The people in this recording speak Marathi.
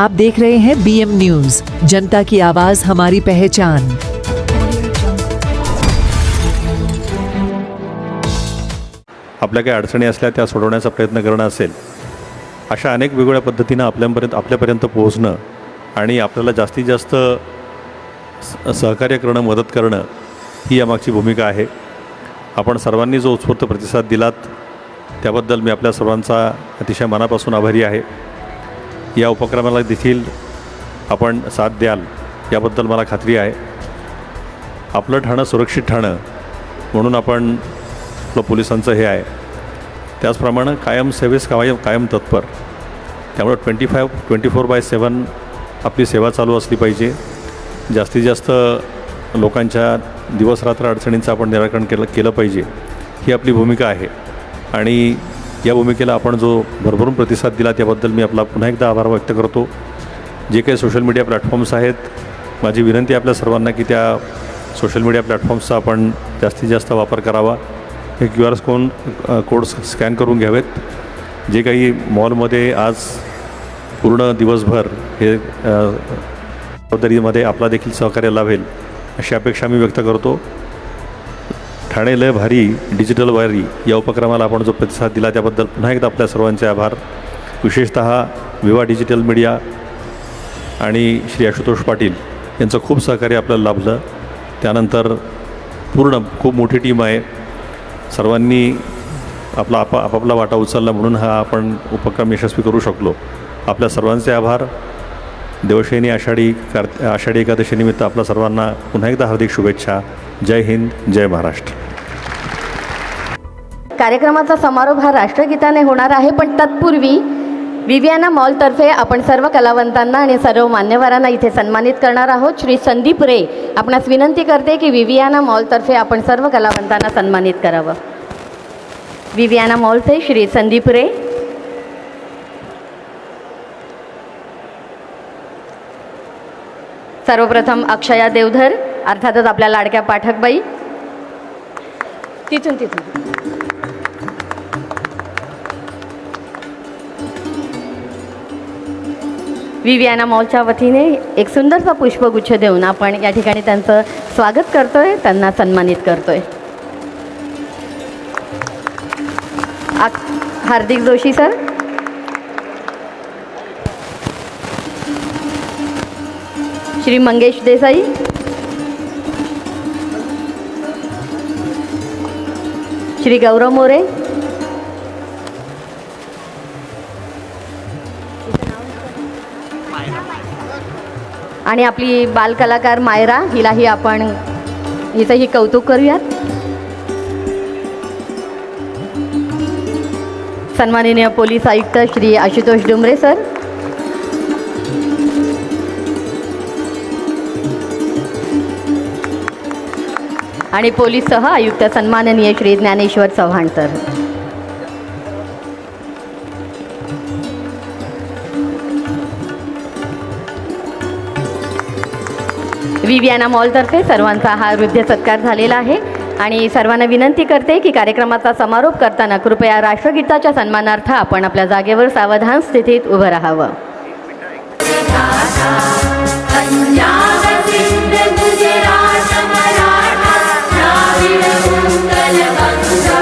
आप देख रहे हैं BM न्यूज, जनता की आवाज हमारी पहचान। आपल्या काही अडचणी असल्या त्या सोडवण्याचा प्रयत्न करणं असेल, अशा अनेक वेगवेगळ्या पद्धतीनं आपल्यापर्यंत पोहोचणं आणि आपल्याला जास्तीत जास्त सहकार्य करणं, मदत करणं ही यामागची भूमिका आहे। आपण सर्वांनी जो उत्स्फूर्त प्रतिसाद दिलात त्याबद्दल मी आपल्या सर्वांचा अतिशय मनापासून आभारी आहे। या उपक्रमाला देखील आपण साथ द्याल याबद्दल मला खात्री आहे। आपलं ठाणं सुरक्षित ठाणं म्हणून आपण आपलं पोलिसांचं हे आहे, त्याचप्रमाणे कायम सेवेस कायम तत्पर। त्यामुळे 24/7 आपली सेवा चालू असली पाहिजे। जास्तीत जास्त लोकांच्या दिवसरात्र अडचणींचं आपण निराकरण केलं पाहिजे, ही आपली भूमिका आहे। आणि या भूमिकेला आपण जो भरभरून प्रतिसाद दिला त्याबद्दल मी आपला पुन्हा एकदा आभार व्यक्त करतो। जे काही सोशल मीडिया प्लॅटफॉर्म्स आहेत, माझी विनंती आपल्या सर्वांना की त्या सोशल मीडिया प्लॅटफॉर्म्सचा आपण जास्तीत जास्त वापर करावा। हे QR कोड स्कॅन करून घ्यावेत। जे काही मॉलमध्ये आज पूर्ण दिवसभर हे जबाबदारीमध्ये आपला देखील सहकार्य लाभेल अशी अपेक्षा मी व्यक्त करतो। ठाणे लय भारी डिजिटल वारी या उपक्रमाला आपण जो प्रतिसाद दिला त्याबद्दल पुन्हा एकदा आपल्या सर्वांचे आभार। विशेषतः विवा डिजिटल मीडिया आणि श्री आशुतोष पाटील यांचं खूप सहकार्य आपल्याला लाभलं। त्यानंतर खूप मोठी टीम आहे, सर्वांनी आपापला वाटा उचलला म्हणून हा आपण उपक्रम यशस्वी करू शकलो। आपल्या सर्वांचे आभार। देवशयनी आषाढी एकादशीनिमित्त आपल्या सर्वांना पुन्हा एकदा हार्दिक शुभेच्छा। जय हिंद, जय महाराष्ट्र। कार्यक्रमाचा समारोप हा राष्ट्रगीताने होणार आहे, पण तत्पूर्वी विवियाना मॉलतर्फे आपण सर्व कलावंतांना आणि सर्व मान्यवरांना इथे सन्मानित करणार आहोत। श्री संदीप रे आपणास विनंती करते की विवियाना मॉलतर्फे आपण सर्व कलावंतांना सन्मानित करावं। विवियाना मॉलचे श्री संदीप रे। सर्वप्रथम अक्षया देवधर, अर्थातच आपल्या लाडक्या पाठकबाई, तिथून विवियाना मॉलच्या वतीने एक सुंदरसा पुष्पगुच्छ देऊन आपण या ठिकाणी त्यांचं स्वागत करतोय, त्यांना सन्मानित करतोय। हार्दिक जोशी सर, श्री मंगेश देसाई, श्री गौरव मोरे, आणि आपली बालकलाकार मायरा, हिलाही आपण हिचंही कौतुक करूयात। सन्माननीय पोलीस आयुक्त श्री आशुतोष डुमरे सर, आणि पोलीस सह आयुक्त सन्माननीय श्री ज्ञानेश्वर चव्हाण सर। विवियाना मॉलतर्फे सर्वांचा हा हृदय सत्कार झालेला आहे आणि सर्वांना विनंती करते की कार्यक्रमाचा समारोप करताना कृपया राष्ट्रगीताच्या सन्मानार्थ आपण आपल्या जागेवर सावधान स्थितीत उभं राहावं। गुजरात मराठा द्राविड उत्कल गंगा